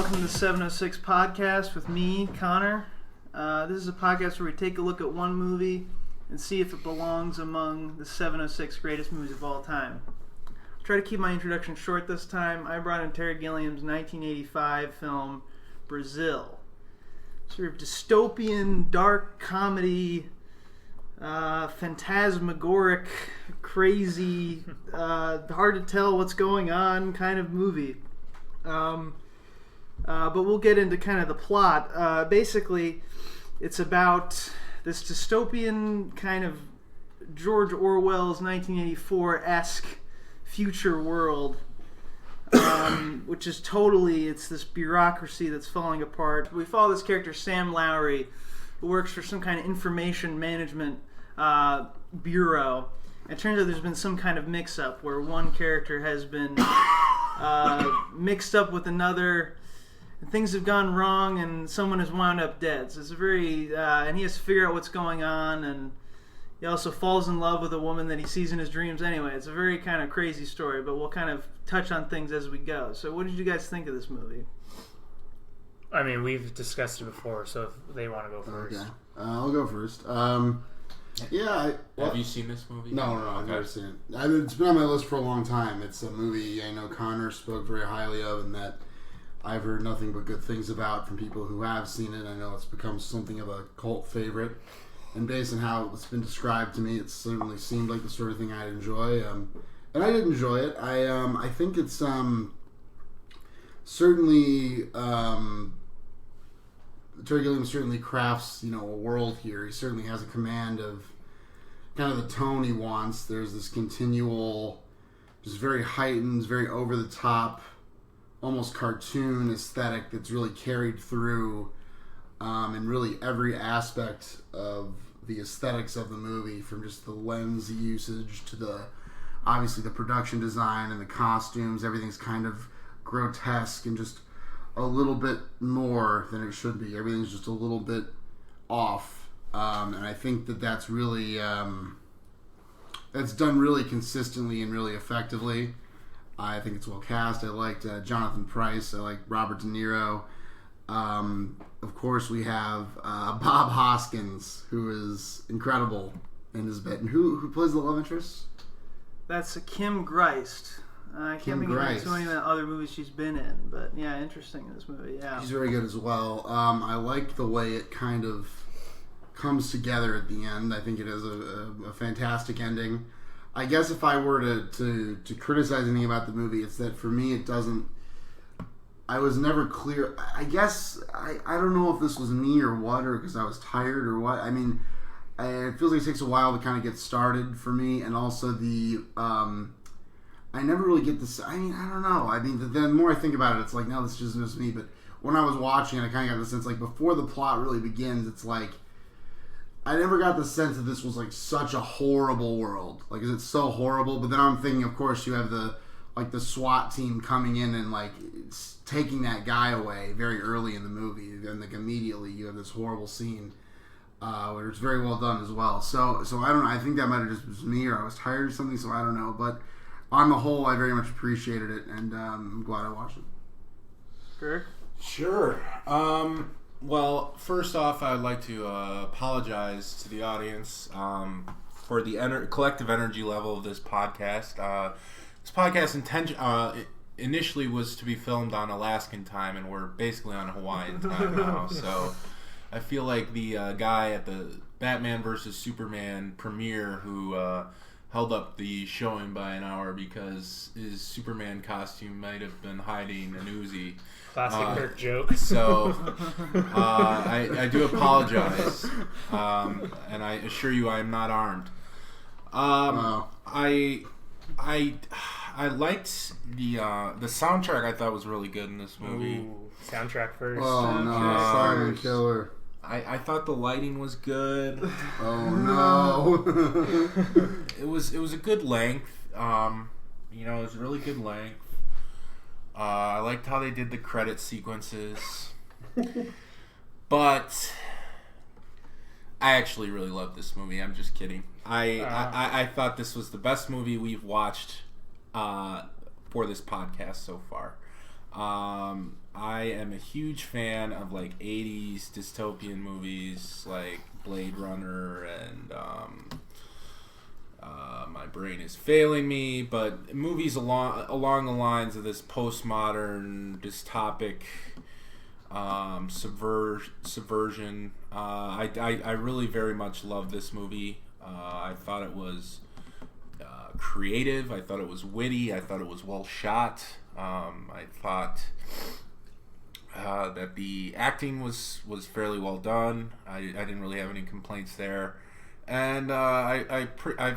welcome to the 706 podcast with me, Connor. This is a podcast where we take a look at one movie and see if it belongs among the 706 greatest movies of all time. I'll try to keep my introduction short this time. I brought in Terry Gilliam's 1985 film, Brazil. Sort of dystopian, dark comedy, phantasmagoric, crazy, hard to tell what's going on kind of movie. But we'll get into kind of the plot. Basically, it's about this dystopian kind of George Orwell's 1984-esque future world, which is it's this bureaucracy that's falling apart. We follow this character, Sam Lowry, who works for some kind of information management bureau. And it turns out there's been some kind of mix-up where one character has been mixed up with another. Things have gone wrong, and someone has wound up dead. So it's a very, and he has to figure out what's going on, and he also falls in love with a woman that he sees in his dreams. Anyway, it's a very kind of crazy story, but we'll kind of touch on things as we go. So what did you guys think of this movie? I mean, we've discussed it before, so if they want to go first. Okay. I'll go first. Have you seen this movie? No, I've never seen it. It's been on my list for a long time. It's a movie I know Connor spoke very highly of, and that I've heard nothing but good things about from people who have seen it. I know it's become something of a cult favorite, and based on how it's been described to me, it certainly seemed like the sort of thing I'd enjoy. And I did enjoy it. I think it's certainly Terry Gilliam certainly crafts a world here. He certainly has a command of kind of the tone he wants. There's this continual, just very heightened, very over the top, almost cartoon aesthetic that's really carried through in really every aspect of the aesthetics of the movie, from just the lens usage to obviously the production design and the costumes. Everything's kind of grotesque and just a little bit more than it should be. Everything's just a little bit off, and I think that's really that's done really consistently and really effectively. I think it's well cast. I liked Jonathan Pryce. I like Robert De Niro. Of course, we have Bob Hoskins, who is incredible in his bit. And who plays the love interest? That's Kim Greist. I can't think of too many other movies she's been in, but yeah, interesting in this movie. Yeah, she's very good as well. I like the way it kind of comes together at the end. I think it has a fantastic ending. I guess if I were to criticize anything about the movie, it's that for me it doesn't. I was never clear. I guess I don't know if this was me or what, or because I was tired or what. I mean, it feels like it takes a while to kind of get started for me, and also I never really get this. I mean, I don't know. I mean, the more I think about it, it's like, no, this is just me. But when I was watching it, I kind of got the sense, like, before the plot really begins, it's like, I never got the sense that this was, like, such a horrible world. Like, is it so horrible? But then I'm thinking, of course, you have the SWAT team coming in and, like, taking that guy away very early in the movie. And, like, immediately you have this horrible scene where it's very well done as well. So I don't know. I think that might have just been me, or I was tired or something, so I don't know. But on the whole, I very much appreciated it, and I'm glad I watched it. Sure. Well, first off, I'd like to apologize to the audience for the collective energy level of this podcast. This podcast initially was to be filmed on Alaskan time, and we're basically on Hawaiian time now. So I feel like the guy at the Batman vs. Superman premiere who held up the showing by an hour because his Superman costume might have been hiding an Uzi. Classic Kirk joke. So I do apologize, and I assure you I am not armed. I liked the soundtrack. I thought was really good in this movie. Ooh, soundtrack first. Oh no, Silent Killer. I thought the lighting was good. Oh no. It was a good length. It was a really good length. I liked how they did the credit sequences. But I actually really loved this movie. I'm just kidding. I thought this was the best movie we've watched for this podcast so far. I am a huge fan of like 80s dystopian movies like Blade Runner and my brain is failing me, but movies along the lines of this postmodern dystopic subversion. I really very much love this movie. I thought it was creative. I thought it was witty. I thought it was well shot. I thought that the acting was fairly well done. I didn't really have any complaints there. And I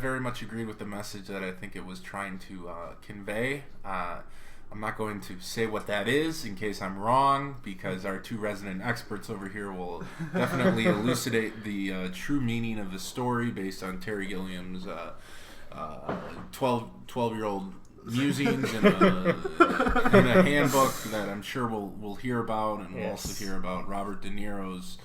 very much agreed with the message that I think it was trying to convey. I'm not going to say what that is in case I'm wrong, because our two resident experts over here will definitely elucidate the true meaning of the story based on Terry Gilliam's 12-year-old musings in a handbook that I'm sure we'll hear about, and we'll also hear about Robert De Niro's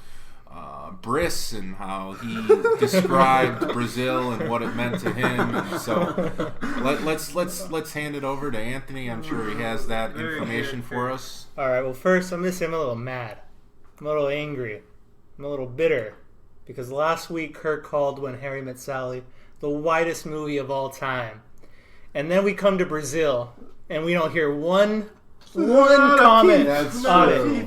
bris and how he described Brazil and what it meant to him. And so let's hand it over to Anthony. I'm sure he has that information for us. All right. Well, first I'm gonna say I'm a little mad. I'm a little angry. I'm a little bitter because last week Kirk called When Harry Met Sally the widest movie of all time, and then we come to Brazil and we don't hear one comment on it,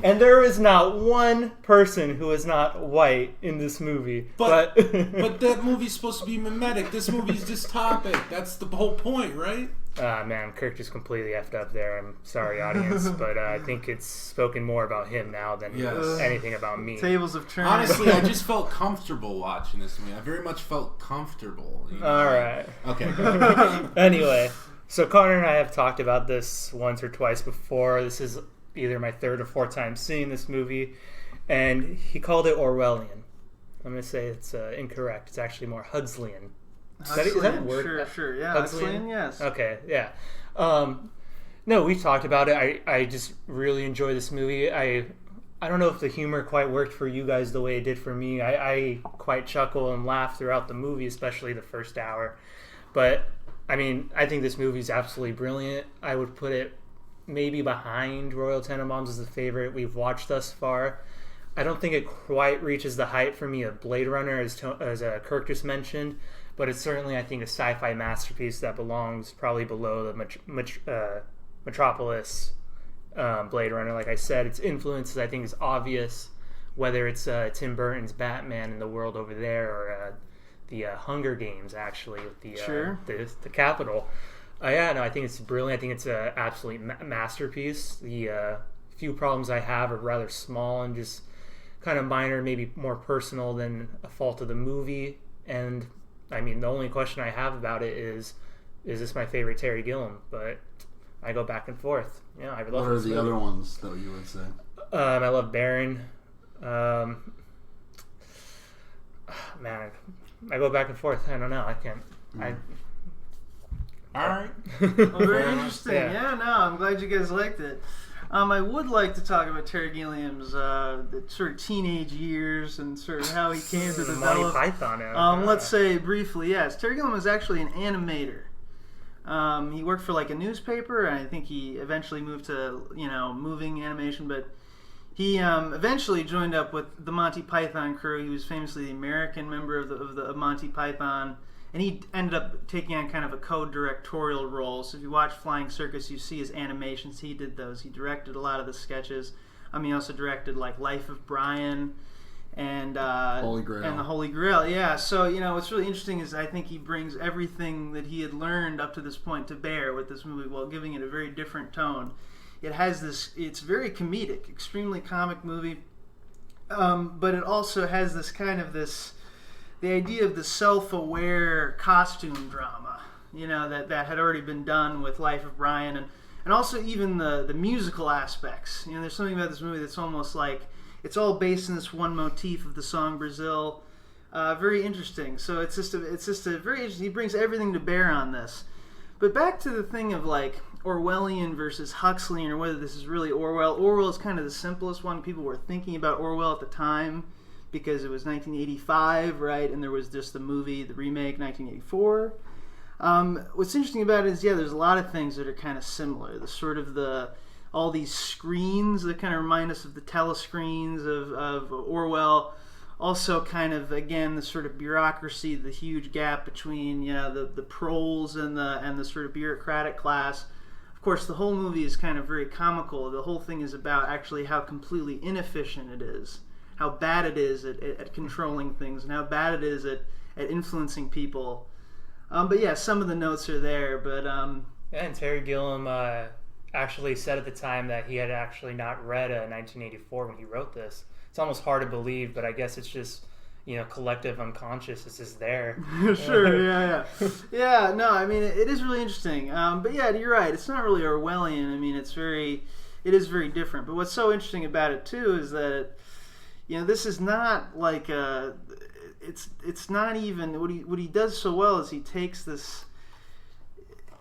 and there is not one person who is not white in this movie. But that movie's supposed to be mimetic. This movie's dystopic. That's the whole point, right? Man, Kirk just completely effed up there. I'm sorry, audience, but I think it's spoken more about him now than anything about me. Tables have turned. Honestly, I just felt comfortable watching this movie. I very much felt comfortable. You know? All right. Okay. Go ahead. Anyway. So Connor and I have talked about this once or twice before. This is either my third or fourth time seeing this movie, and he called it Orwellian. I'm going to say it's incorrect. It's actually more Huxleyan. Is that a word? Sure. Yeah, Huxleyan, yes. Okay, yeah. No, we talked about it. I just really enjoy this movie. I don't know if the humor quite worked for you guys the way it did for me. I quite chuckle and laugh throughout the movie, especially the first hour. But I mean, I think this movie is absolutely brilliant. I would put it maybe behind Royal Tenenbaums as the favorite we've watched thus far. I don't think it quite reaches the height for me of Blade Runner, as Kirk just mentioned, but it's certainly, I think, a sci-fi masterpiece that belongs probably below the Metropolis Blade Runner. Like I said, its influences, I think, is obvious, whether it's Tim Burton's Batman in the world over there or the Hunger Games, actually, with the Capitol. I think it's brilliant. I think it's an absolute masterpiece. The few problems I have are rather small and just kind of minor, maybe more personal than a fault of the movie. And I mean, the only question I have about it is this my favorite Terry Gilliam? But I go back and forth. Yeah, I love. What are the other ones that you would say? I love Baron. Man, I go back and forth. I don't know. I can't. All right. Well, very interesting. Yeah, no, I'm glad you guys liked it. I would like to talk about Terry Gilliam's sort of teenage years and sort of how he came to develop. Monty Python. Let's say briefly, yes. Terry Gilliam was actually an animator. He worked for like a newspaper, and I think he eventually moved to moving animation, but he eventually joined up with the Monty Python crew. He was famously the American member of Monty Python, and he ended up taking on kind of a co-directorial role. So if you watch Flying Circus, you see his animations. He did those. He directed a lot of the sketches. He also directed like Life of Brian and Holy Grail. And the Holy Grail. Yeah. So what's really interesting is I think he brings everything that he had learned up to this point to bear with this movie, while giving it a very different tone. It has this. It's very comedic, extremely comic movie, but it also has this kind of the idea of the self-aware costume drama, that had already been done with Life of Brian, and also even the musical aspects. There's something about this movie that's almost like it's all based in this one motif of the song Brazil. Very interesting. So it's just a very interesting. He brings everything to bear on this. But back to the thing of like Orwellian versus Huxleyan, or whether this is really Orwell. Orwell is kind of the simplest one. People were thinking about Orwell at the time because it was 1985, right? And there was just the movie, the remake, 1984. What's interesting about it is, there's a lot of things that are kind of similar. The sort of the all these screens that kind of remind us of the telescreens of Orwell. Also, kind of again the sort of bureaucracy, the huge gap between the proles and the sort of bureaucratic class. Of course, the whole movie is kind of very comical. The whole thing is about actually how completely inefficient it is, how bad it is at controlling things, and how bad it is at influencing people. But yeah, some of the notes are there. But and Terry Gilliam actually said at the time that he had actually not read 1984 when he wrote this. It's almost hard to believe, but I guess it's just, collective unconscious is just there. Sure, yeah. No, I mean, it is really interesting. But yeah, you're right. It's not really Orwellian. I mean, it is very different. But what's so interesting about it too is that, this is not like it's not even what he does so well is he takes this,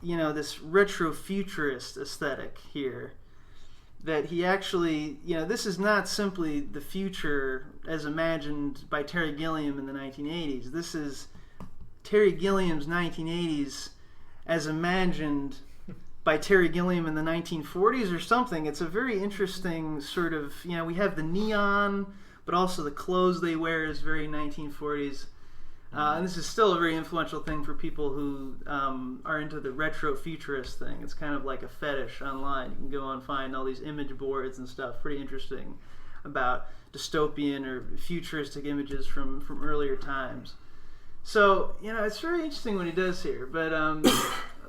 this retro-futurist aesthetic here. That he actually, this is not simply the future as imagined by Terry Gilliam in the 1980s. This is Terry Gilliam's 1980s as imagined by Terry Gilliam in the 1940s or something. It's a very interesting sort of, we have the neon, but also the clothes they wear is very 1940s. And this is still a very influential thing for people who are into the retro-futurist thing. It's kind of like a fetish online. You can go and find all these image boards and stuff. Pretty interesting about dystopian or futuristic images from earlier times. So, it's very interesting what he does here. But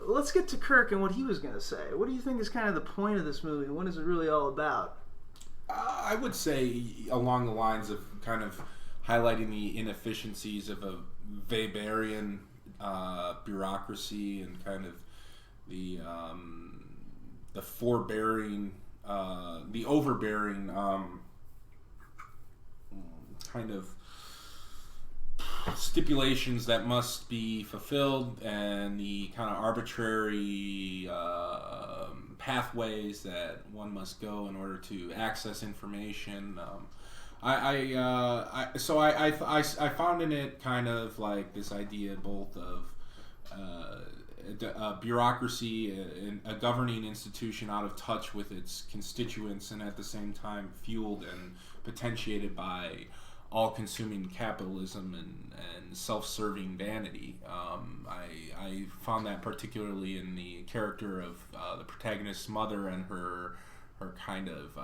let's get to Kirk and what he was going to say. What do you think is kind of the point of this movie? What is it really all about? I would say along the lines of kind of highlighting the inefficiencies of a Weberian bureaucracy and kind of the forbearing, the overbearing kind of stipulations that must be fulfilled and the kind of arbitrary pathways that one must go in order to access information. I found in it kind of like this idea both of a bureaucracy, a governing institution out of touch with its constituents, and at the same time fueled and potentiated by all-consuming capitalism and self-serving vanity. I found that particularly in the character of the protagonist's mother and her kind of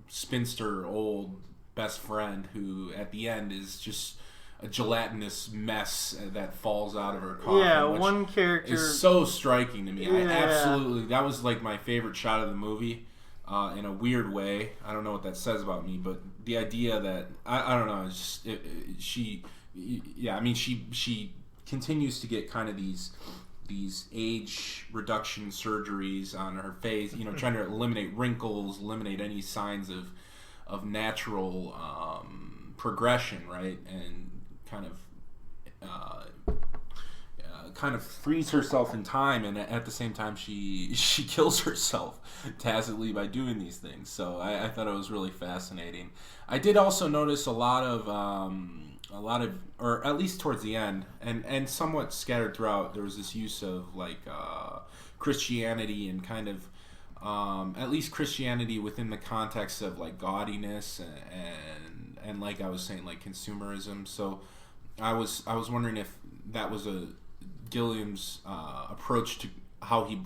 spinster old best friend, who at the end is just a gelatinous mess that falls out of her coffin. Yeah, one character is so striking to me. Yeah. Absolutely, that was like my favorite shot of the movie. In a weird way, I don't know what that says about me, but the idea that I don't know, it's just she continues to get kind of these age reduction surgeries on her face, trying to eliminate wrinkles, eliminate any signs of natural progression, right? And kind of frees herself in time, and at the same time she kills herself tacitly by doing these things. So I thought it was really fascinating. I did also notice a lot of, or at least towards the end, and somewhat scattered throughout, there was this use of like Christianity and kind of at least Christianity within the context of like gaudiness and like I was saying, like consumerism. So I was wondering if that was a Gilliam's approach to how he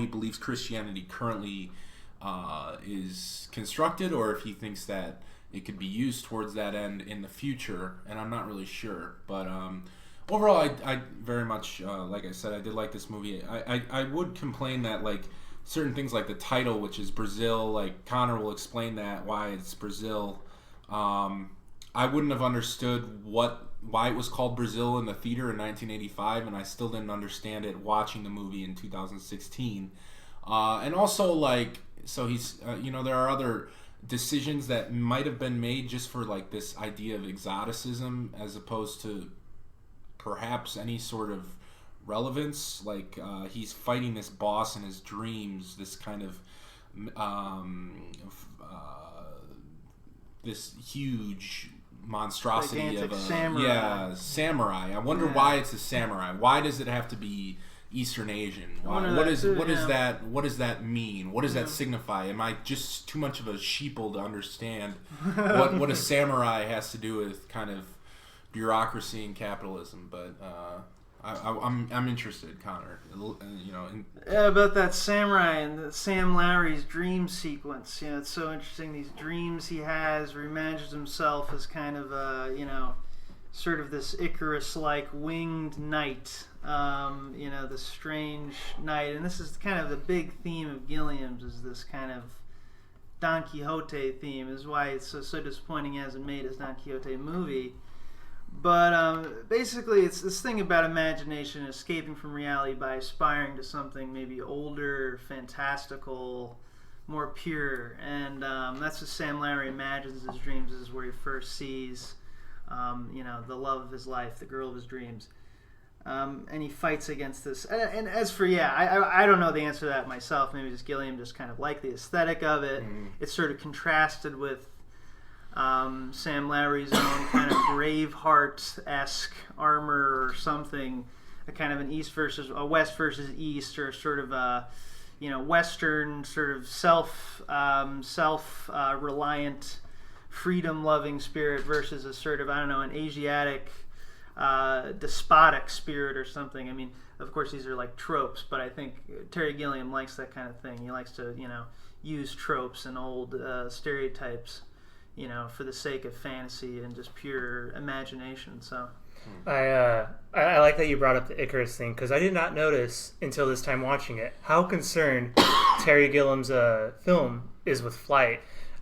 believes Christianity currently is constructed, or if he thinks that it could be used towards that end in the future, and I'm not really sure. But overall, I very much, like I said, I did like this movie. I would complain that like certain things like the title, which is Brazil, like Connor will explain that, why it's Brazil. I wouldn't have understood why it was called Brazil in the theater in 1985, and I still didn't understand it watching the movie in 2016. And also, like, so he's, there are other decisions that might have been made just for, like, this idea of exoticism as opposed to perhaps any sort of relevance. Like, he's fighting this boss in his dreams, this kind of, this huge monstrosity gigantic of a samurai. samurai. I wonder why it's a samurai. Why does it have to be Eastern Asian? What What does that? What does that mean? What does that signify? Am I just too much of a sheeple to understand what a samurai has to do with kind of bureaucracy and capitalism? But I'm interested, Connor. About that samurai and Sam Larry's dream sequence. It's so interesting. These dreams he has, where he imagines himself as kind of sort of this Icarus-like winged knight. This strange knight, and this is kind of the big theme of Gilliam's, is this kind of Don Quixote theme. Is why it's so disappointing he hasn't made his Don Quixote movie. But basically, it's this thing about imagination, escaping from reality by aspiring to something maybe older, fantastical, more pure. And that's what Sam Larry imagines his dreams is where he first sees, the love of his life, the girl of his dreams. And he fights against this. And as for, I don't know the answer to that myself. Maybe just Gilliam just kind of liked the aesthetic of it. It's sort of contrasted with Sam Larry's own kind of Braveheart-esque armor or something, a kind of a West versus East, or sort of a Western sort of self-reliant, freedom-loving spirit versus a sort of an Asiatic, despotic spirit or something. I mean, of course, these are like tropes, but I think Terry Gilliam likes that kind of thing. He likes to use tropes and old stereotypes, for the sake of fantasy and just pure imagination. So I like that you brought up the Icarus thing, because I did not notice until this time watching it how concerned Terry Gilliam's film is with flight.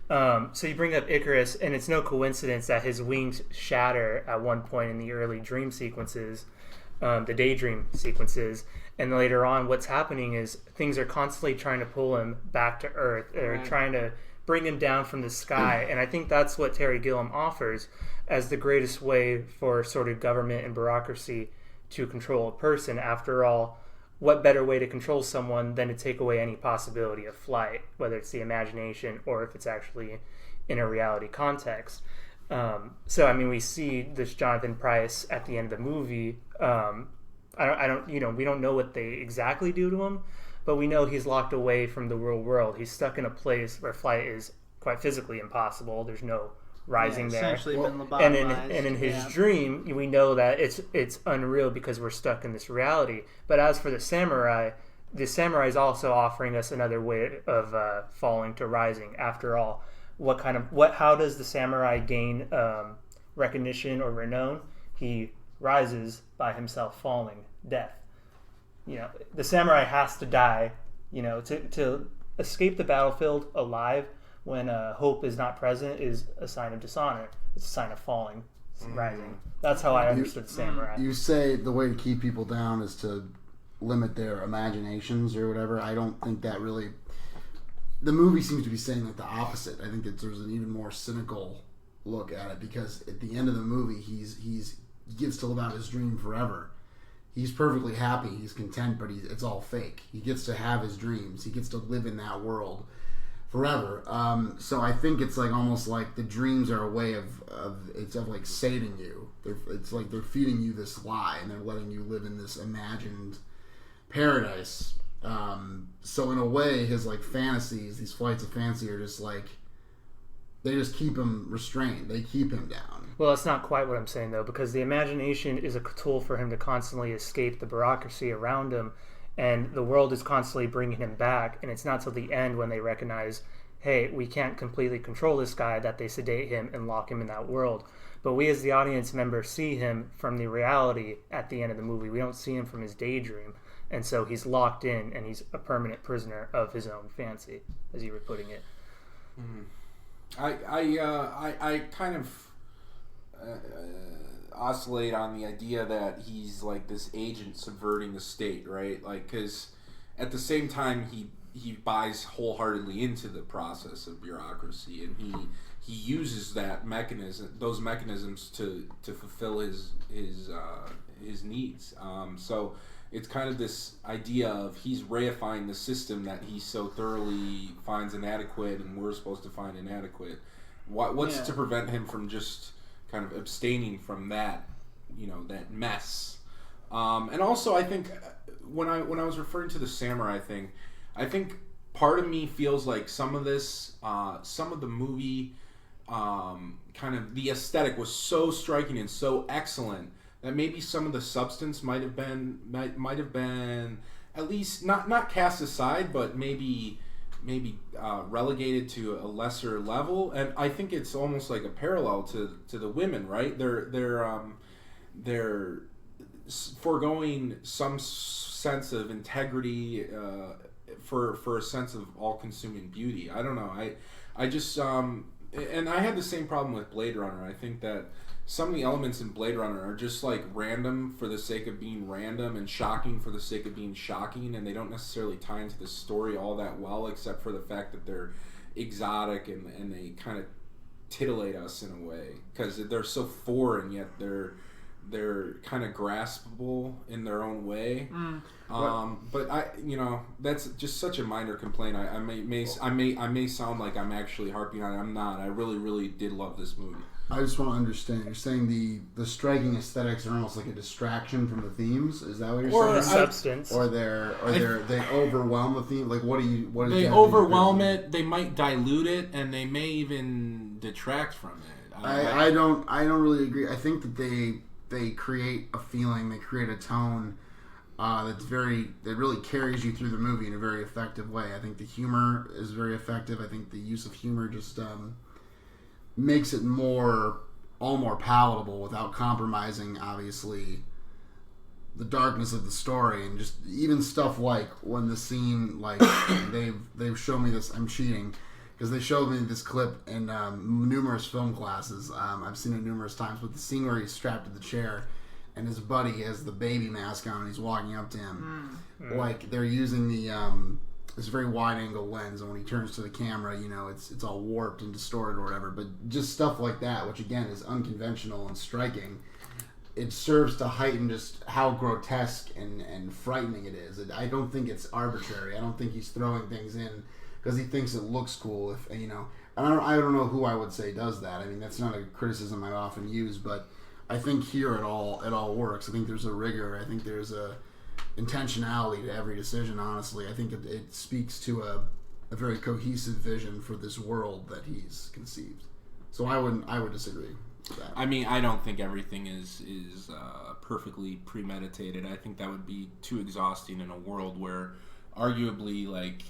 So you bring up Icarus, and it's no coincidence that his wings shatter at one point in the early dream sequences, the daydream sequences, and later on what's happening is things are constantly trying to pull him back to Earth, or trying to bring him down from the sky. And I think that's what Terry Gilliam offers as the greatest way for sort of government and bureaucracy to control a person. After all, what better way to control someone than to take away any possibility of flight, whether it's the imagination or if it's actually in a reality context. We see this Jonathan Pryce at the end of the movie. We don't know what they exactly do to him, but we know he's locked away from the real world. He's stuck in a place where flight is quite physically impossible. There's no rising there. Been and in his dream, we know that it's unreal because we're stuck in this reality. But as for the samurai is also offering us another way of falling to rising. After all, how does the samurai gain recognition or renown? He rises by himself falling, death. The samurai has to die, to escape the battlefield alive when hope is not present is a sign of dishonor. It's a sign of falling, rising. That's how I understood samurai. You say the way to keep people down is to limit their imaginations or whatever. I don't think that really... The movie seems to be saying like the opposite. I think that there's an even more cynical look at it, because at the end of the movie, he gets to live out his dream forever. He's perfectly happy. He's content, but it's all fake. He gets to have his dreams. He gets to live in that world forever. So I think it's like almost like the dreams are a way of like sating you. It's like they're feeding you this lie, and they're letting you live in this imagined paradise. So in a way, his like fantasies, these flights of fantasy, are just like, they just keep him restrained. They keep him down. Well, that's not quite what I'm saying, though, because the imagination is a tool for him to constantly escape the bureaucracy around him, and the world is constantly bringing him back, and it's not till the end when they recognize, hey, we can't completely control this guy, that they sedate him and lock him in that world. But we as the audience member see him from the reality at the end of the movie. We don't see him from his daydream, and so he's locked in, and he's a permanent prisoner of his own fancy, as you were putting it. I kind of oscillate on the idea that he's like this agent subverting the state, right? Like, because at the same time he buys wholeheartedly into the process of bureaucracy, and he uses those mechanisms to fulfill his needs. So it's kind of this idea of he's reifying the system that he so thoroughly finds inadequate, and we're supposed to find inadequate. What's to prevent him from just kind of abstaining from that, that mess And also, I think when I was referring to the samurai thing, I think part of me feels like some of the movie, kind of the aesthetic was so striking and so excellent that maybe some of the substance might have been at least not cast aside, but maybe relegated to a lesser level. And I think it's almost like a parallel to the women, right? They're foregoing some sense of integrity for a sense of all-consuming beauty. I don't know. I just and I had the same problem with Blade Runner. I think that some of the elements in Blade Runner are just like random for the sake of being random and shocking for the sake of being shocking, and they don't necessarily tie into the story all that well, except for the fact that they're exotic and they kind of titillate us in a way because they're so foreign, yet they're kind of graspable in their own way. But that's just such a minor complaint. I may sound like I'm actually harping on it. I'm not. I really, really did love this movie. I just want to understand. You're saying the striking aesthetics are almost like a distraction from the themes. Is that what you're saying? The substance, or they overwhelm the theme. Like what they overwhelm it. They might dilute it, and they may even detract from it. I don't really agree. I think that they create a feeling. They create a tone that really carries you through the movie in a very effective way. I think the humor is very effective. I think the use of humor just makes it more palatable without compromising, obviously, the darkness of the story. And just even stuff like when the scene, like they've shown me this. I'm cheating because they showed me this clip in numerous film classes. I've seen it numerous times, but the scene where he's strapped to the chair and his buddy has the baby mask on and he's walking up to him, like they're using the this very wide angle lens, and when he turns to the camera, it's all warped and distorted or whatever. But just stuff like that, which again is unconventional and striking, it serves to heighten just how grotesque and frightening it is. I don't think it's arbitrary. I don't think he's throwing things in because he thinks it looks cool. I don't know who I would say does that. I mean, that's not a criticism I often use, but I think here it all works. I think there's a rigor. I think there's a intentionality to every decision. Honestly, I think it speaks to a very cohesive vision for this world that he's conceived. So I would disagree with that. I mean, I don't think everything is perfectly premeditated. I think that would be too exhausting in a world where arguably like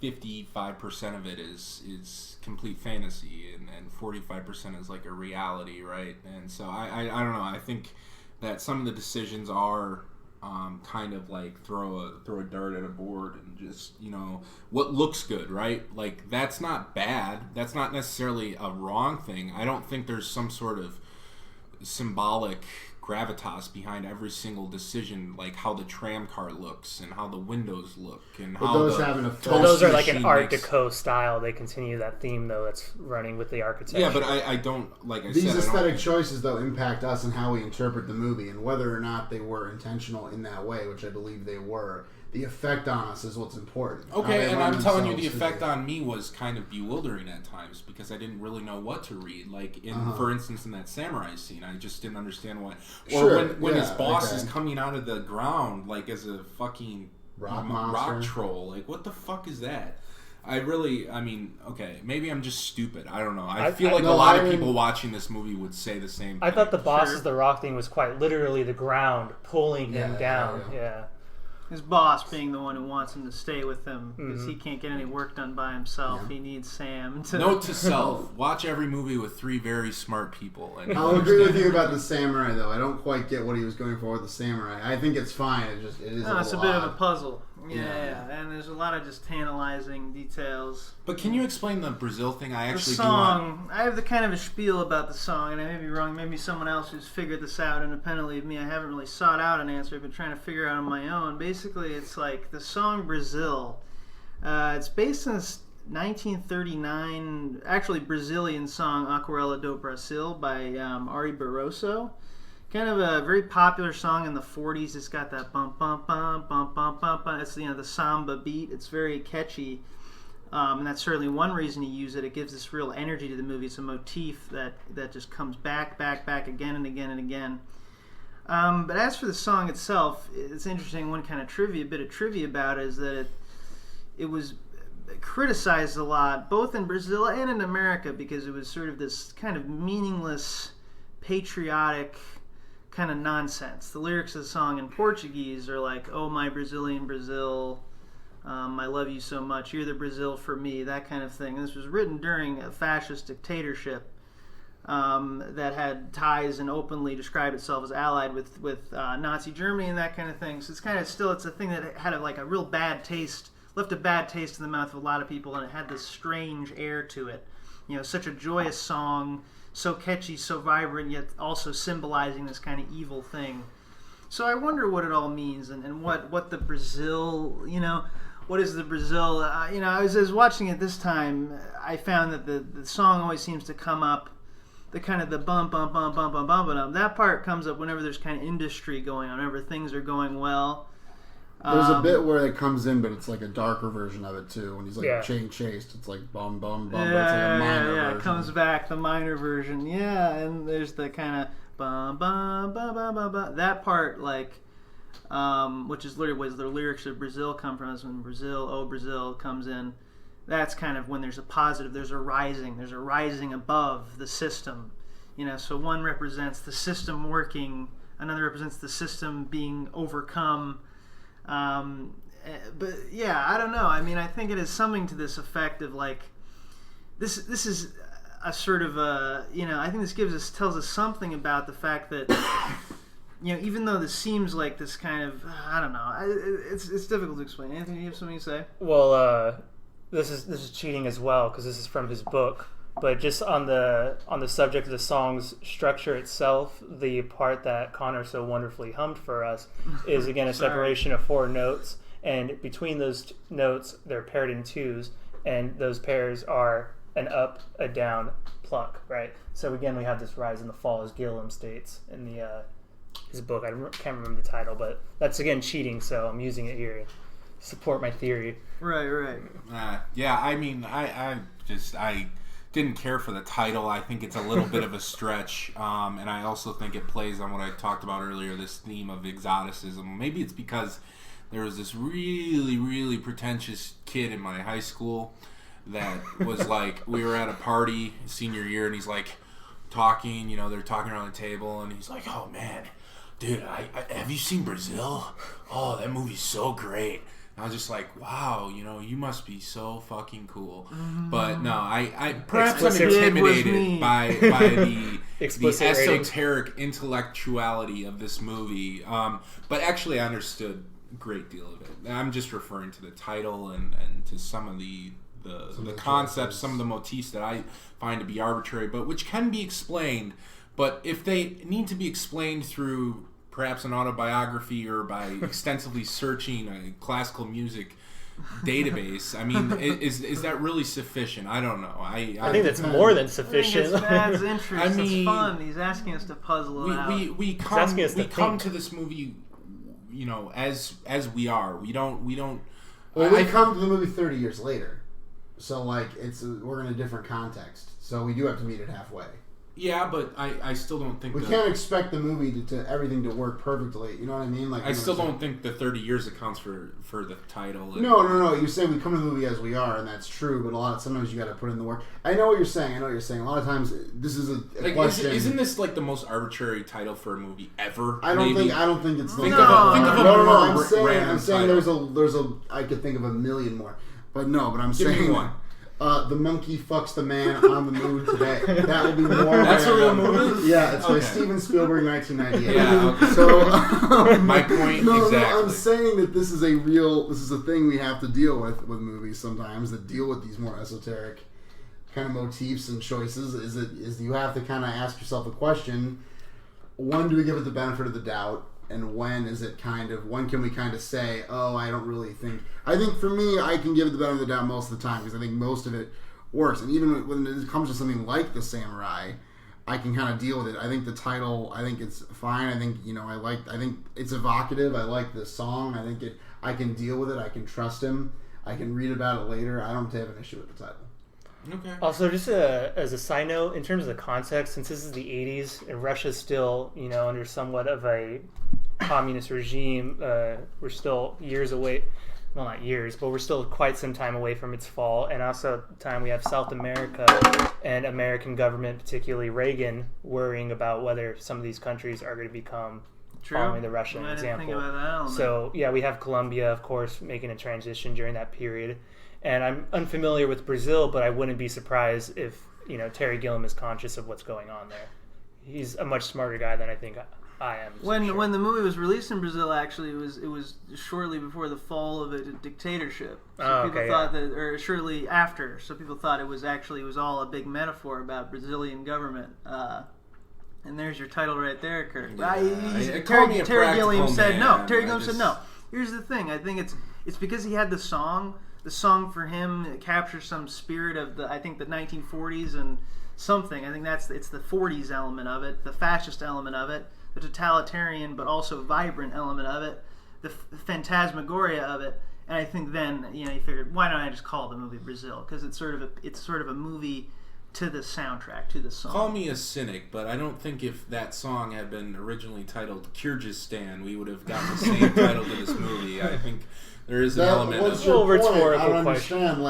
55% of it is complete fantasy and 45% is like a reality, right? And so I don't know. I think that some of the decisions are kind of like throw a dart at a board and just what looks good, right? Like that's not bad. That's not necessarily a wrong thing. I don't think there's some sort of symbolic gravitas behind every single decision, like how the tram car looks and how the windows look and how those have an effect. Those are like an Art Deco style. They continue that theme though that's running with the architecture. Yeah, but I don't These aesthetic choices though impact us and how we interpret the movie, and whether or not they were intentional in that way, which I believe they were. The effect on us is what's important. Okay, and I'm telling you, the effect on me was kind of bewildering at times because I didn't really know what to read. Like, for instance, in that samurai scene, I just didn't understand what. Or when his boss is coming out of the ground, like as a fucking rock troll. Like, what the fuck is that? Okay, maybe I'm just stupid. I don't know. I feel like a lot of people watching this movie would say the same thing. I thought the boss's the rock thing was quite literally the ground pulling him down. Yeah. His boss being the one who wants him to stay with him because he can't get any work done by himself. Yeah. He needs Sam to... Note to self, watch every movie with 3 very smart people. And I'll agree with you about the samurai, though. I don't quite get what he was going for with the samurai. I think it's fine. It is it's a bit of a puzzle. Yeah, and there's a lot of just tantalizing details. But can you explain the Brazil thing? The song, I have the kind of a spiel about the song, and I may be wrong. Maybe someone else who's figured this out independently of me. I haven't really sought out an answer. I've been trying to figure out on my own. Basically, it's like the song Brazil. It's based on this 1939, actually Brazilian song Aquarela do Brasil by Ari Barroso. Kind of a very popular song in the 40s. It's got that bum bum bum bum bum bum bum. It's the samba beat. It's very catchy, and that's certainly one reason to use it. It gives this real energy to the movie. It's a motif that just comes back again and again and again. But as for the song itself, it's interesting. One kind of bit of trivia about it is that it was criticized a lot, both in Brazil and in America, because it was sort of this kind of meaningless, patriotic kind of nonsense. The lyrics of the song in Portuguese are like, "Oh, my Brazilian Brazil, I love you so much. You're the Brazil for me," that kind of thing. And this was written during a fascist dictatorship that had ties and openly described itself as allied with Nazi Germany and that kind of thing. So it's kind of still, it's a thing that had a real bad taste, left a bad taste in the mouth of a lot of people, and it had this strange air to it. Such a joyous song, so catchy, so vibrant, yet also symbolizing this kind of evil thing. So I wonder what it all means, and what the Brazil, what is the Brazil? I was watching it this time. I found that the song always seems to come up, the kind of the bum bum bum bum bum bum bum. That part comes up whenever there's kind of industry going on, whenever things are going well. There's a bit where it comes in, but it's like a darker version of it too. When he's being chased, it's like bum bum bum. But it's like a minor version. It comes back, the minor version. Yeah, and there's the kind of bum bum bum bum bum bum. That part, which is literally where the lyrics of Brazil come from. Is when Brazil, oh Brazil, comes in. That's kind of when there's a positive. There's a rising above the system. So one represents the system working, another represents the system being overcome. But yeah, I don't know. I mean, I think it is something to this effect of this is a sort of I think this tells us something about the fact that even though this seems like this kind of, I don't know, it's difficult to explain. Anthony, do you have something to say? Well, this is cheating as well, because this is from his book. But just on the subject of the song's structure itself, the part that Connor so wonderfully hummed for us is again a separation of 4 notes, and between those notes they're paired in 2s, and those pairs are an up, a down, pluck, right? So again we have this rise and the fall, as Gilliam states in his book. I can't remember the title, but that's again cheating, so I'm using it here to support my theory. Right. Yeah, I mean, I didn't care for the title. I think it's a little bit of a stretch, and I also think it plays on what I talked about earlier, this theme of exoticism. Maybe it's because there was this really, really pretentious kid in my high school that was we were at a party senior year, and he's talking, they're talking around the table, and he's like, "Oh man, dude, I have you seen Brazil? Oh, that movie's so great." I was just like, wow, you must be so fucking cool. But no, I perhaps I'm intimidated by the esoteric intellectuality of this movie. But actually, I understood a great deal of it. I'm just referring to the title and to some of the concepts, some of the motifs that I find to be arbitrary, but which can be explained. But if they need to be explained through perhaps an autobiography or by extensively searching a classical music database, I mean, is that really sufficient? I don't know. I think that's more than sufficient. I think it's interest. I mean, it's fun. He's asking us to puzzle it out. We come to this movie, as we are. We don't. Well, we come to the movie 30 years later, so we're in a different context. So we do have to meet it halfway. Yeah, but I still don't think we can't expect the movie to everything to work perfectly. You know what I mean? I still don't think the 30 years accounts for the title. No. You say we come to the movie as we are, and that's true. But sometimes you got to put in the work. I know what you're saying. A lot of times this is a question. Isn't this the most arbitrary title for a movie ever? I don't think it's. Think of a more I'm saying there's a. I could think of a million more, but no. But I'm saying. Give me one. The monkey fucks the man on the moon today. That would be more. That's a real movie? Yeah, it's by Steven Spielberg, 1998. Yeah, okay. So my point exactly. No, I'm saying that this is a thing we have to deal with movies sometimes, that deal with these more esoteric kind of motifs and choices. Is you have to kind of ask yourself a question: when do we give it the benefit of the doubt? And when can we kind of say, oh, I don't really think... I think for me, I can give it the benefit of the doubt most of the time, because I think most of it works. And even when it comes to something like The Samurai, I can kind of deal with it. I think the title, I think it's fine. I think, I think it's evocative. I like the song. I can deal with it. I can trust him. I can read about it later. I don't have an issue with the title. Okay. Also, just as a side note, in terms of the context, since this is the 80s and Russia's still, under somewhat of a communist regime, we're still years away. Well, not years, but we're still quite some time away from its fall. And also at the time we have South America and American government, particularly Reagan, worrying about whether some of these countries are going to become following the Russian example. Think about that element. So, yeah, we have Colombia, of course, making a transition during that period. And I'm unfamiliar with Brazil, but I wouldn't be surprised if, Terry Gilliam is conscious of what's going on there. He's a much smarter guy than I think I am. When the movie was released in Brazil, actually, it was shortly before the fall of a dictatorship. So people thought that, or shortly after. So people thought it was all a big metaphor about Brazilian government. And there's your title right there, Kirk. Yeah. Terry Gilliam said no. Terry Gilliam said no. Here's the thing. I think it's because he had the song. The song for him captures some spirit of the 1940s and something. I think it's the 40s element of it, the fascist element of it, the totalitarian but also vibrant element of it, the phantasmagoria of it. And I think then he figured, why don't I just call the movie Brazil? Because it's sort of a movie to the soundtrack, to the song. Call me a cynic, but I don't think if that song had been originally titled Kyrgyzstan, we would have gotten the same title to this movie. I think there is an element of rhetorical. I don't understand.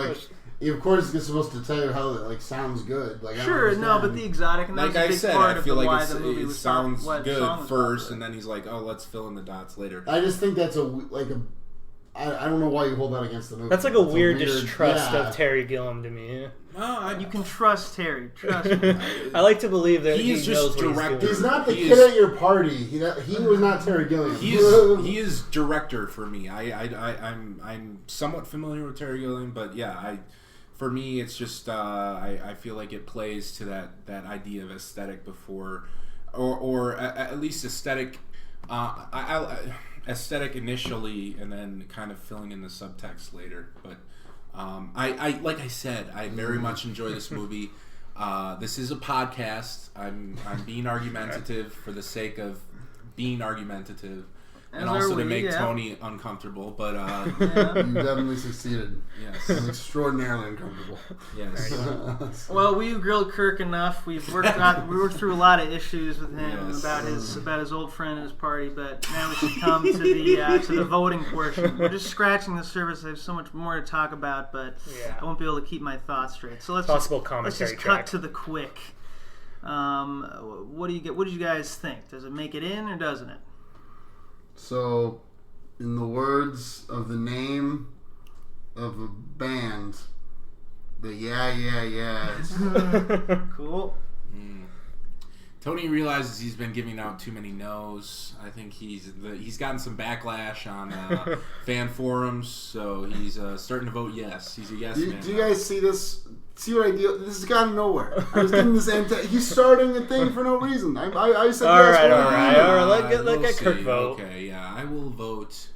Of course, it's supposed to tell you how it sounds good. Sure, no, but the exotic and like I said, I feel like it sounds good first, and then he's like, "Oh, let's fill in the dots later." I just think that's I don't know why you hold that against the movie. That's like a weird distrust of Terry Gilliam to me. You can trust Terry. Trust me. I like to believe that he is knows just what director. He's not the kid at your party. He was not Terry Gilliam. He is director for me. I'm somewhat familiar with Terry Gilliam, but yeah, for me it's just I feel like it plays to that idea of aesthetic before, or at least aesthetic. Aesthetic initially, and then kind of filling in the subtext later. But I like I said, I very much enjoy this movie. This is a podcast. I'm being argumentative for the sake of being argumentative, and also to make Tony uncomfortable. But you definitely succeeded. Yes, I'm extraordinarily uncomfortable. Yes. Well, we've grilled Kirk enough. We worked through a lot of issues with him about his old friend and his party. But now we should come to the voting portion. We're just scratching the surface. I have so much more to talk about, but I won't be able to keep my thoughts straight. So let's just cut to the quick. What do you get? What did you guys think? Does it make it in or doesn't it? So, in the words of the name of a band, the Yeahs. Cool. Tony realizes he's been giving out too many no's. I think he's gotten some backlash on fan forums, so he's starting to vote yes. He's a yes man. Do you guys see this? See what I do? This has gone nowhere. I was getting this he's starting a thing for no reason. I said all yes. All right. Let get Kirk vote. Okay, yeah, I will vote.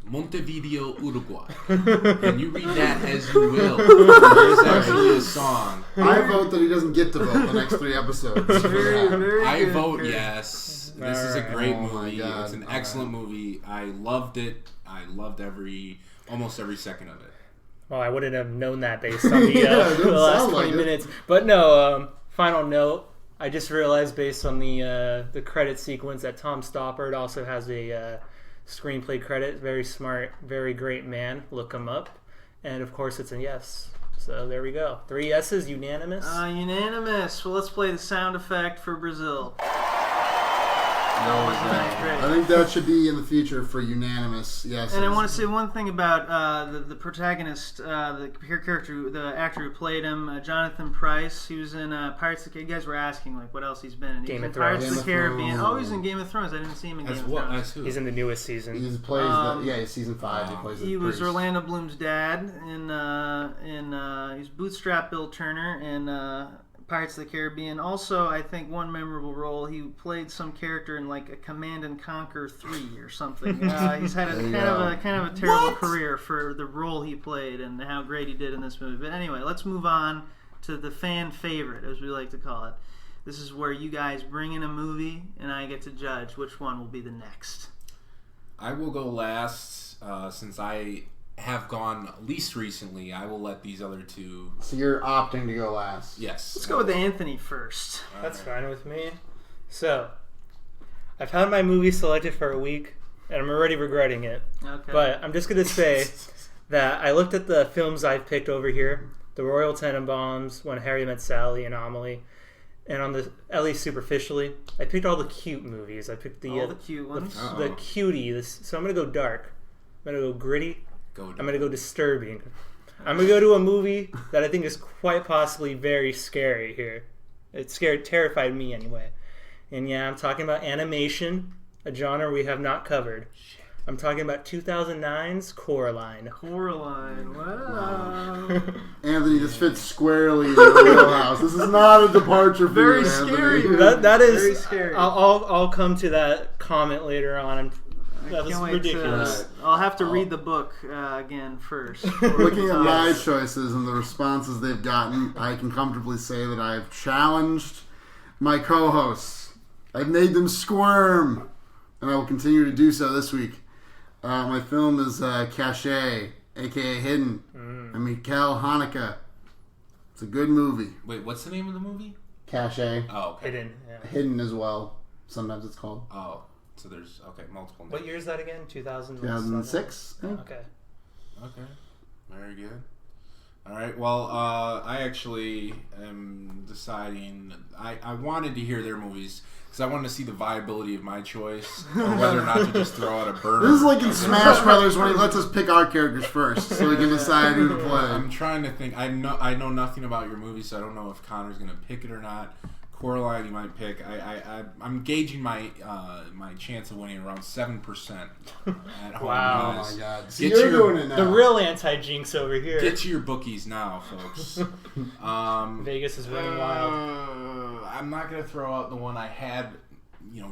Montevideo, Uruguay. And you read that as you will. There's actually a song. I vote that he doesn't get to vote the next 3 episodes. I vote yes. This is a great movie. It's an excellent movie. I loved it. I loved almost every second of it. Well, I wouldn't have known that based on the last 20 minutes. But no, final note. I just realized based on the credit sequence that Tom Stoppard also has a screenplay credit. Very smart, very great man. Look him up. And of course it's a yes. So there we go. 3 yeses, unanimous? Unanimous. Well, let's play the sound effect for Brazil. I think that should be in the future for unanimous yes. And I want to say one thing about the protagonist, the character, the actor who played him, Jonathan Pryce. He was in Pirates of the... You guys were asking what else he's been in. Game of Thrones. Pirates of the Caribbean. Thrones. Oh, he's in Game of Thrones. I didn't see him in Game of Thrones. As who? He's in the newest season. He plays season 5. He plays He was Orlando Bloom's dad in he's Bootstrap Bill Turner in Pirates of the Caribbean. Also, I think one memorable role, he played some character in like a Command and Conquer 3 or something. He's had a kind of a terrible career for the role he played and how great he did in this movie. But anyway, let's move on to the fan favorite, as we like to call it. This is where you guys bring in a movie and I get to judge which one will be the next. I will go last since I have gone least recently, I will let these other two. So you're opting to go last. Yes. Let's go with Anthony first. That's fine with me. So, I've had my movie selected for a week, and I'm already regretting it. Okay. But I'm just going to say that I looked at the films I've picked over here. The Royal Tenenbaums, When Harry Met Sally, Anomaly. And on the, at least superficially, I picked all the cute movies. I picked all the cute ones. the cutie. So I'm going to go dark. I'm going to go gritty. I'm going to go disturbing. I'm going to go to a movie that I think is quite possibly very scary here. It terrified me anyway. And yeah, I'm talking about animation, a genre we have not covered. I'm talking about 2009's Coraline. Coraline, wow. Anthony, this fits squarely in your wheelhouse. This is not a departure for Very you, scary. Anthony. That is. Very scary. I'll come to that comment later on. That was Can't wait ridiculous. I'll have to read the book again first. Looking at my choices and the responses they've gotten, I can comfortably say that I have challenged my co-hosts. I've made them squirm, and I will continue to do so this week. My film is Cachet, a.k.a. Hidden, and Mikhail Haneke. It's a good movie. Wait, what's the name of the movie? Cachet. Oh, okay. Hidden. Yeah. Hidden as well. Sometimes it's called. Oh, so there's multiple names. What year is that again? 2006. I think. Okay. Okay, very good. All right. Well, I actually am deciding. I wanted to hear their movies because I wanted to see the viability of my choice, or whether or not to just throw out a burner. This is like in Smash Brothers when he lets us pick our characters first, so we can decide who to play. I'm trying to think. I know nothing about your movie, so I don't know if Connor's going to pick it or not. Coraline, you might pick. I'm gauging my my chance of winning around 7% at home. Wow. Oh my god! So Get you're your- doing it now. The real anti-jinx over here. Get to your bookies now, folks. Vegas is running wild. I'm not going to throw out the one I had,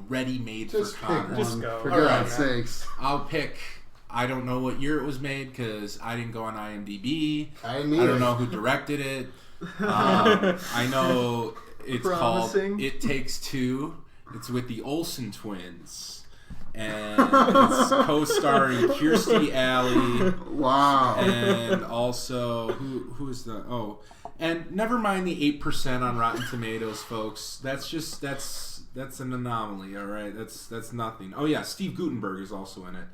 ready-made Just for pick Connor. one, Just go. for All right, God's man. sakes. I'll pick. I don't know what year it was made because I didn't go on IMDb. I don't know who directed it. I know it's Promising. called It Takes Two. It's with the Olsen twins. And it's co-starring Kirstie Alley. Wow. And also, who is the... Oh, and never mind the 8% on Rotten Tomatoes, folks. That's an anomaly, all right? That's nothing. Oh, yeah, Steve Guttenberg is also in it.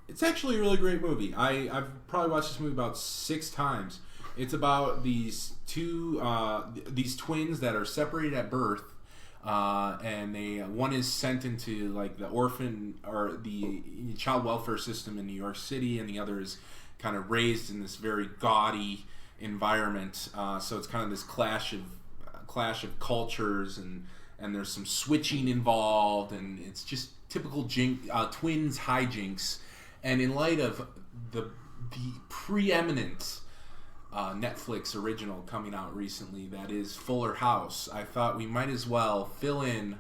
It's actually a really great movie. I've probably watched this movie about 6 times. It's about these these twins that are separated at birth, and one is sent into like the orphan or the child welfare system in New York City, and the other is kind of raised in this very gaudy environment. So it's kind of this clash of cultures, and there's some switching involved, and it's just typical twins hijinks. And in light of the preeminent Netflix original coming out recently, that is Fuller House, I thought we might as well fill in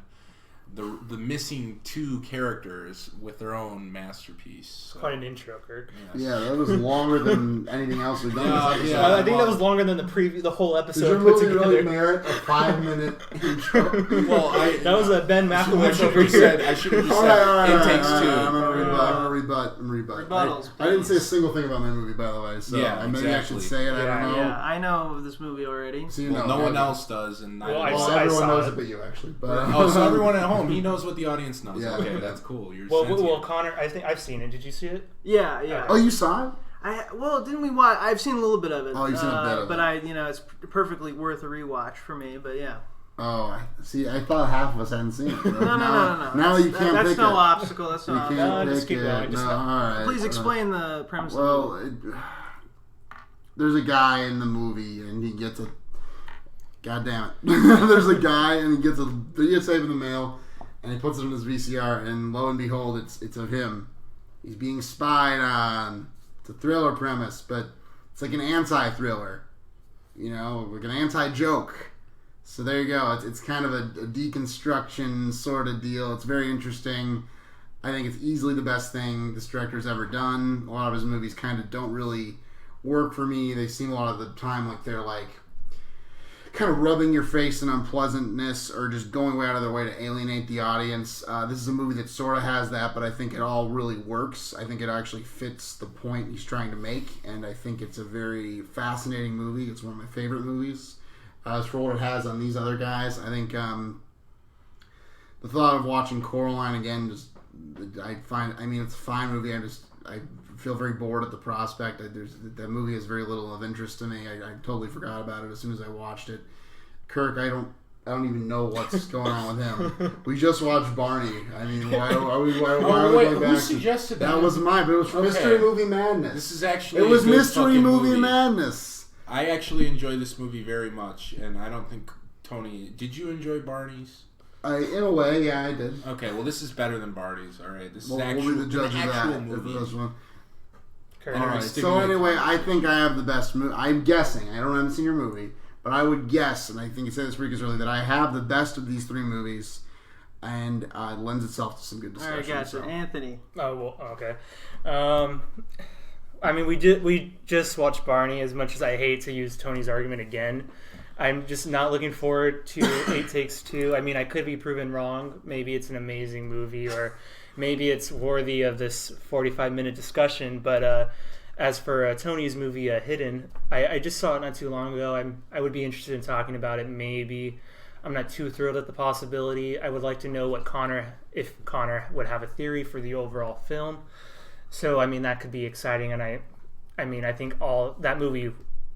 the missing 2 characters with their own masterpiece. So, Quite an intro, Kirk. yes. Yeah, that was longer than anything else we've done. this episode. yeah. I think that was longer than the whole Does your episode put movie together. really merit a 5-minute intro? Well, That was a Ben I Malkovich should over have said. here. I should have just All said. right, It takes 2. I'm gonna rebut. Rebuttals, I didn't say a please. single thing about my movie, by the way. So Yeah, maybe I should exactly. say it. I Yeah, don't know. Yeah, I know this movie already. So you Well, know, no one yeah. else does, and Well, Well, I everyone saw knows it. it but you, actually. But, Oh, so everyone at home, he knows what the audience knows. Yeah. Okay, that's cool. You're Well, sentient. Connor, I think I've seen it. Did you see it? Yeah. Oh, you saw it? Didn't we watch? I've seen a little bit of it. Oh, you've seen a bit of but it. it's perfectly worth a rewatch for me. But yeah. Oh, see, I thought half of us hadn't seen it. No. Now That's- you can't That's pick no it. obstacle. That's no You obstacle. can't No, just pick keep it. going, just no, stop. all right. Please explain the premise. Well, there's a guy in the movie, and he gets a. God damn it! There's a guy, and he gets a videotape in the mail, and he puts it in his VCR, and lo and behold, it's of him. He's being spied on. It's a thriller premise, but it's like an anti-thriller, like an anti-joke. So there you go. It's kind of a deconstruction sort of deal. It's very interesting. I think it's easily the best thing this director's ever done. A lot of his movies kind of don't really work for me. They seem a lot of the time like they're like kind of rubbing your face in unpleasantness or just going way out of their way to alienate the audience. This is a movie that sort of has that, but I think it all really works. I think it actually fits the point he's trying to make, and I think it's a very fascinating movie. It's one of my favorite movies. As for what it has on these other guys, I think the thought of watching Coraline again, it's a fine movie. I feel very bored at the prospect. That movie has very little of interest to me. I totally forgot about it as soon as I watched it. Kirk, I don't even know what's going on with him. We just watched Barney. I mean, why are we going back? Who suggested that? That wasn't mine, but it was Mystery Movie Madness. This is actually it was Mystery Movie Madness. I actually enjoy this movie very much, and I don't think Tony. Did you enjoy Barney's? In a way, yeah, I did. Okay, well, this is better than Barney's. All right, this is we'll be the judge of that. movie. All right. So anyway, I think I have the best movie. I'm guessing. I haven't seen your movie, but I would guess, and I think you said this week as early, that I have the best of these three movies, and it lends itself to some good discussion. All right, gotcha. Anthony. Oh well, okay. I mean, we just watched Barney. As much as I hate to use Tony's argument again, I'm just not looking forward to 8 Takes 2. I mean, I could be proven wrong. Maybe it's an amazing movie, or maybe it's worthy of this 45-minute discussion. But as for Tony's movie, Hidden, I just saw it not too long ago. I would be interested in talking about it. Maybe I'm not too thrilled at the possibility. I would like to know what if Connor would have a theory for the overall film. So I mean, that could be exciting, and I think all that movie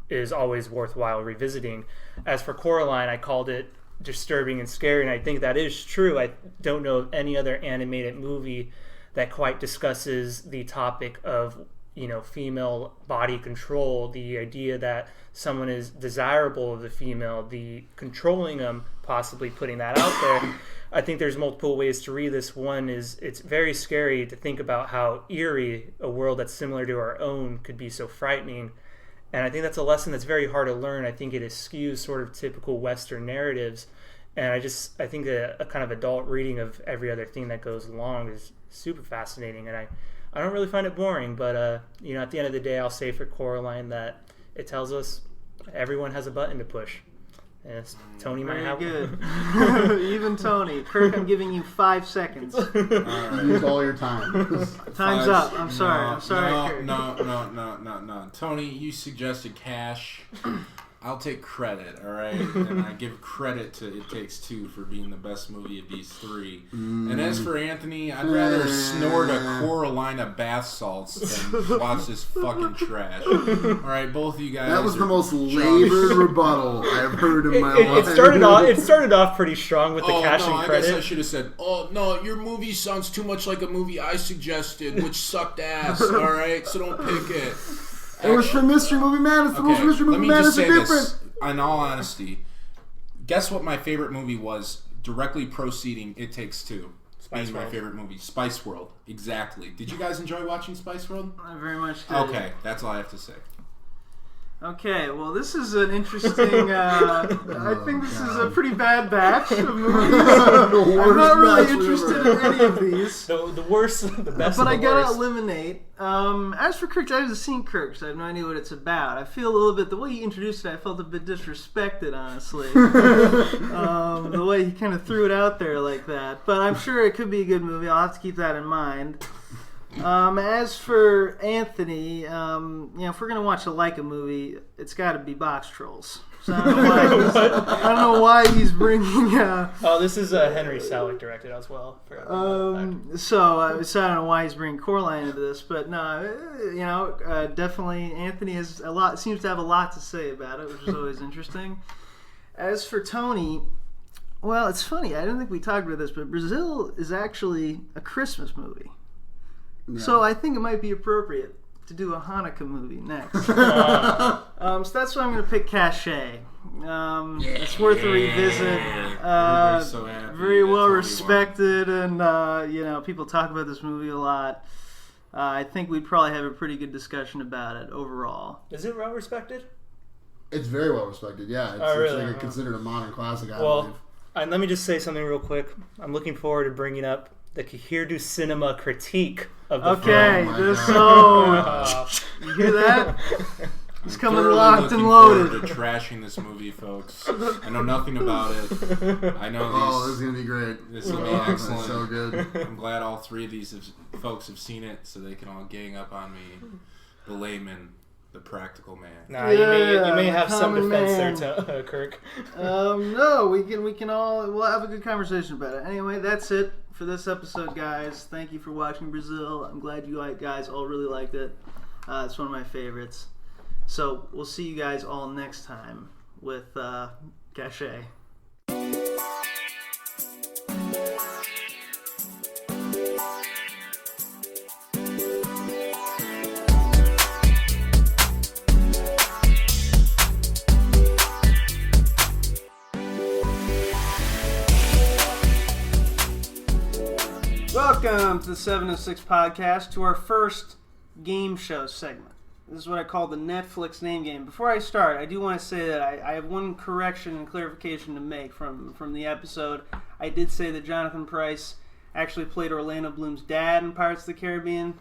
is always worthwhile revisiting. As for Coraline, I called it disturbing and scary, and I think that is true. I don't know of any other animated movie that quite discusses the topic of, female body control, the idea that someone is desirable of the female, the controlling them, possibly putting that out there. I think there's multiple ways to read this. One is it's very scary to think about how eerie a world that's similar to our own could be so frightening. And I think that's a lesson that's very hard to learn. I think it eschews sort of typical Western narratives. And I think a kind of adult reading of every other thing that goes along is super fascinating. And I don't really find it boring. But, at the end of the day, I'll say for Coraline that it tells us everyone has a button to push. Yes, Tony might have good. Even Tony. Kirk, I'm giving you 5 seconds. All right. Use all your time. Time's up. I'm sorry, Kirk. No. Tony, you suggested cash. I'll take credit, all right? And I give credit to It Takes Two for being the best movie of these three. And as for Anthony, I'd rather snort a Coraline of bath salts than watch this fucking trash. All right, both of you guys. That was the most labored rebuttal I've heard in my life. It started off pretty strong with the cash and credit. I guess I should have said, "Oh no, your movie sounds too much like a movie I suggested, which sucked ass." All right, so don't pick it. It was for Mystery Movie Madness. The rules for Mystery Movie Madness are different. This, in all honesty, guess what my favorite movie was directly preceding It Takes Two? Being my favorite movie. Spice World. Exactly. Did you guys enjoy watching Spice World? I very much did. Okay, that's all I have to say. Okay, well, this is an interesting. I think this is a pretty bad batch of movies. I'm not really interested in any of these. The worst, the best. But I gotta eliminate. As for Kirk, I haven't seen Kirk, so I have no idea what it's about. I feel a little bit the way he introduced it. I felt a bit disrespected, honestly. The way he kind of threw it out there like that. But I'm sure it could be a good movie. I'll have to keep that in mind. As for Anthony, if we're gonna watch a Leica movie, it's got to be Box Trolls. So I don't know why he's bringing. This is Henry Selick directed as well. So I don't know why he's bringing Coraline into this, but no, definitely Anthony seems to have a lot to say about it, which is always interesting. As for Tony, well, it's funny. I don't think we talked about this, but Brazil is actually a Christmas movie. Yeah. So I think it might be appropriate to do a Hanukkah movie next. So that's why I'm going to pick Cachet. It's worth a revisit. So happy. Very well respected, and people talk about this movie a lot. I think we'd probably have a pretty good discussion about it overall. Is it well respected? It's very well respected. Yeah, it's considered a modern classic. I believe. And let me just say something real quick. I'm looking forward to bringing up the Kahir Cinema critique of the film. You hear that? He's coming locked and loaded. To trashing this movie, folks. I know nothing about it. I know these. Oh, this is gonna be great. This will be excellent. That's so good. I'm glad all three of these folks have seen it, so they can all gang up on me, the layman, the practical man. Nah, you may have some common defense there, Kirk. No, we can all we'll have a good conversation about it. Anyway, that's it for this episode, guys. Thank you for watching Brazil. I'm glad you guys all really liked it. It's one of my favorites. So we'll see you guys all next time with Cachet. Welcome to the 706 podcast, to our first game show segment. This is what I call the Netflix name game. Before I start, I do want to say that I have one correction and clarification to make from the episode. I did say that Jonathan Pryce actually played Orlando Bloom's dad in Pirates of the Caribbean.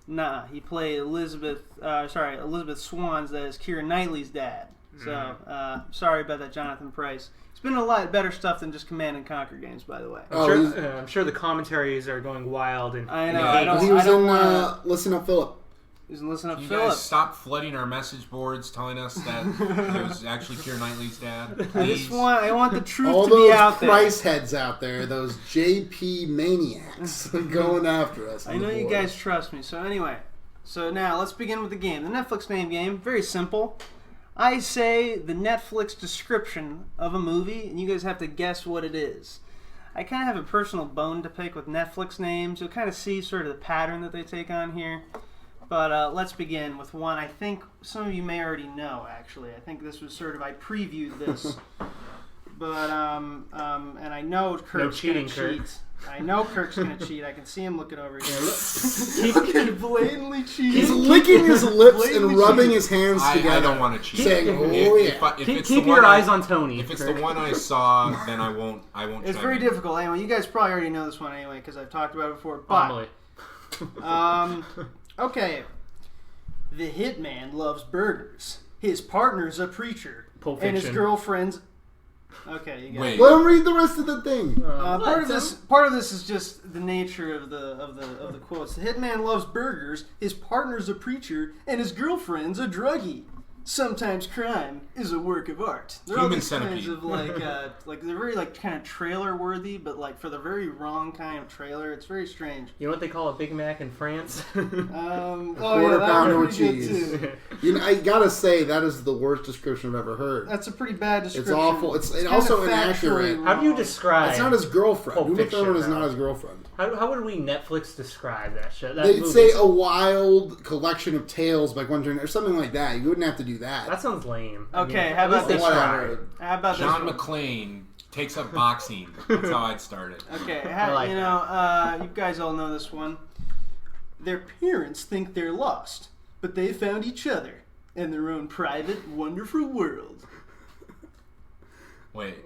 Nah, he played Elizabeth Swann's, that is Keira Knightley's dad. So, sorry about that, Jonathan Pryce. It's been a lot better stuff than just Command and Conquer games, by the way. I'm sure the commentaries are going wild. And I know. He was in Listen Up, Philip. He's in Listen Up, You Philip. guys stop flooding our message boards, telling us that it was actually Keira Knightley's dad. Please. I want the truth All to be those out there. price heads out there, those JP maniacs going after us. I know you guys trust me. So anyway, now let's begin with the game. The Netflix name game, very simple. I say the Netflix description of a movie, and you guys have to guess what it is. I kind of have a personal bone to pick with Netflix names. You'll kind of see sort of the pattern that they take on here. But let's begin with one I think some of you may already know, actually. I think this was sort of, I previewed this. But, and I know Kirk's going to cheat. I know Kirk's going to cheat. I can see him looking over here. Look, blatantly cheating. He's licking his lips and rubbing his hands together. I don't want to cheat. Saying, oh yeah. Keep your eyes on Tony. If it's the one I saw, then I won't. It's very difficult. Anyway, you guys probably already know this one anyway because I've talked about it before. But, okay. The hitman loves burgers. His partner's a preacher. Pulp and his Fiction. girlfriend's... Okay, you got Wait. it. Let him read the rest of the thing. Part of this is just the nature of the quotes. The hitman loves burgers, his partner's a preacher, and his girlfriend's a druggie. Sometimes crime is a work of art. They're all Human these Centipede. kinds of they're very kind of trailer worthy, but like for the very wrong kind of trailer. It's very strange. You know what they call a Big Mac in France? Quarter that pounder was with pretty cheese. good, too. You know, I gotta say that is the worst description I've ever heard. That's a pretty bad description. It's awful. It's kind also of inaccurate. factually How do you wrong. describe? It's not his girlfriend. Pulp Uma Fiction, Thurman is though. not his girlfriend. How would we Netflix describe that shit? That They'd movie? say a wild collection of tales by Quentin or something like that. You wouldn't have to do that. That sounds lame. Okay, I how mean, about at this least one? try. How about John this one? McClane takes up boxing. That's how I'd start it. Okay, like you guys all know this one. Their parents think they're lost, but they found each other in their own private, wonderful world. Wait.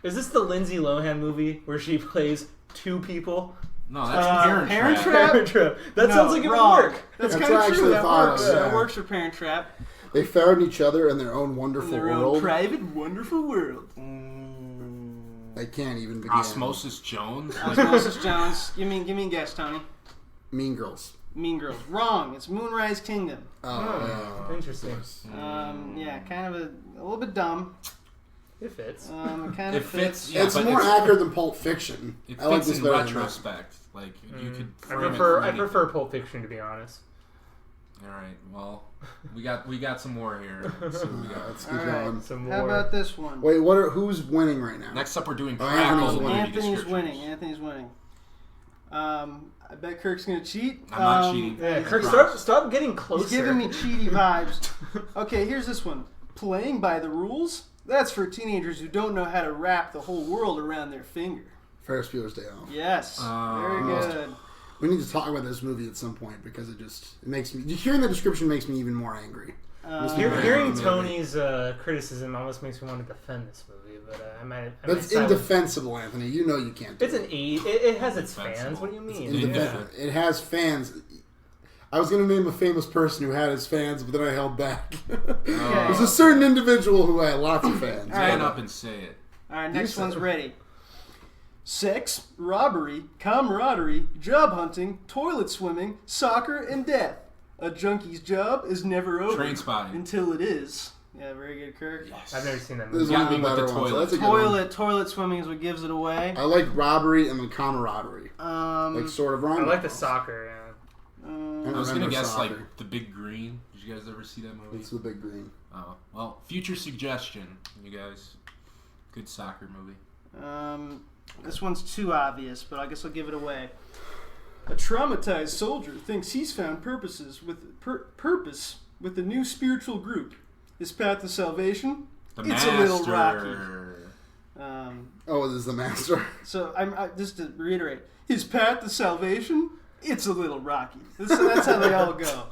Is this the Lindsay Lohan movie where she plays two people? No, that's Parent Trap. Trap? That No, sounds like it wrong. would work. That's That's kind what I of true. actually That thought works. of, yeah. That works for Parent Trap. They found each other in their own In wonderful their own world. private, wonderful world. I can't even begin. Osmosis Jones. Osmosis Jones. Give me a guess, Tony. Mean Girls. Mean Girls. Wrong. It's Moonrise Kingdom. Oh, Interesting. Yeah, kind of a little bit dumb. It fits. It kind It of fits. fits. Yeah, it's but more accurate than Pulp Fiction. It I like fits this in better than that. retrospect. Like you could. I frame it prefer for I anything. prefer Pulp Fiction, to be honest. All right. Well, we got some more here. Let's see what we got. Let's keep All right. going. Some How more. about this one? Wait, who's winning right now? Next up, we're doing Anthony's practical winning. movie Anthony's descriptions. winning. Anthony's winning. I bet Kirk's gonna cheat. I'm not cheating. Yeah, Kirk, Promise. stop getting closer. He's giving me cheaty vibes. Okay, here's this one. Playing by the rules? That's for teenagers who don't know how to wrap the whole world around their finger. Ferris Bueller's Day Off. Yes. Very good. We need to talk about this movie at some point because it makes me. Hearing the description makes me even more angry. Hearing Tony's criticism almost makes me want to defend this movie, but I might. That's side with- indefensible, Anthony. You know you can't do It's an E. It has its Defensible. fans. What do you mean? Indefensible. It has fans. I was going to name a famous person who had his fans, but then I held back. There's a certain individual who had lots of fans. Stand up and say it. All right, next one's ready. Sex, robbery, camaraderie, job hunting, toilet swimming, soccer, and death. A junkie's job is never over. Trainspotting. Until it is. Yeah, very good, Kirk. Yes. I've never seen that This is movie. one of the Got me with better the ones. toilet. That's a good one. Toilet swimming is what gives it away. I like robbery and the camaraderie. Like sort of wrong. I like the soccer, yeah. I was going to guess soccer. like The Big Green. Did you guys ever see that movie? It's the Big Green. Oh, well, future suggestion, you guys. Good soccer movie. This one's too obvious, but I guess I'll give it away. A traumatized soldier thinks he's found purpose with a new spiritual group. His path to salvation? The It's Master. a little rocky. Oh, this is the Master. So I just to reiterate, his path to salvation? It's a little rocky. That's how they all go.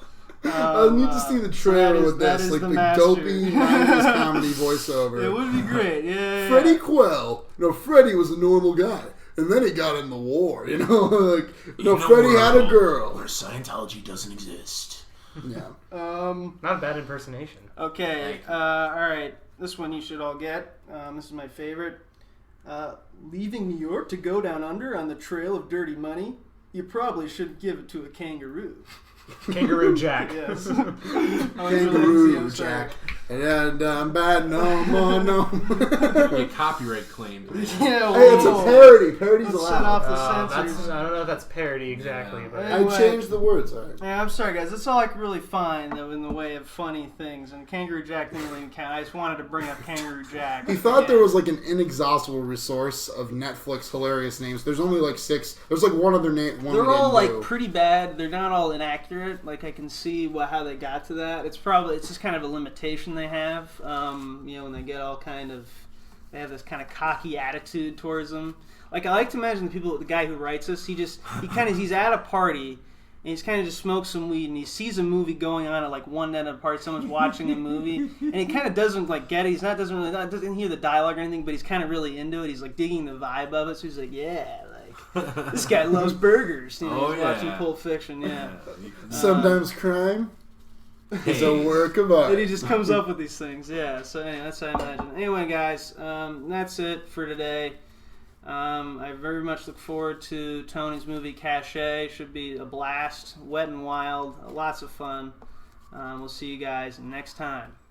I need to see the trailer with that this, is like the the Master. dopey 90s comedy voiceover. It would be great. Yeah. Freddie Quell. No, Freddie was a normal guy. And then he got in the war, you know? Like, no, Freddie had a girl. Where Scientology doesn't exist. Yeah. Not a bad impersonation. Okay. All right. This one you should all get. This is my favorite. Leaving New York to go down under on the trail of dirty money. You probably should give it to a kangaroo. Kangaroo Jack. Yes. Kangaroo Jack. And I'm bad no more, no more. Get copyright claimed. Yeah. Hey, it's a parody. Parody's Let's set allowed. off the censors. I don't know if that's parody exactly, Yeah. but Anyway. I changed the words, alright. Yeah, I'm sorry, guys. That's all I could really find, though, in the way of funny things. And Kangaroo Jack didn't really count. I just wanted to bring up Kangaroo Jack. He thought there was like an inexhaustible resource of Netflix hilarious names. There's only like 6. There's like one other name. One They're we all didn't like do. pretty bad. They're not all inaccurate. Like I can see how they got to that. It's just kind of a limitation they have. When they get all they have this kind of cocky attitude towards them. Like I like to imagine the guy who writes this. He's at a party and he's kind of just smokes some weed and he sees a movie going on at like one end of the party. Someone's watching a movie and he kind of doesn't like get it. Doesn't hear the dialogue or anything, but he's kind of really into it. He's like digging the vibe of it. So he's like, yeah. This guy loves burgers. He's watching Pulp Fiction, yeah. Sometimes crime is a work of art. And he just comes up with these things, yeah. So anyway, that's how I imagine. Anyway, guys, that's it for today. I very much look forward to Tony's movie Cachet. Should be a blast, wet and wild, lots of fun. We'll see you guys next time.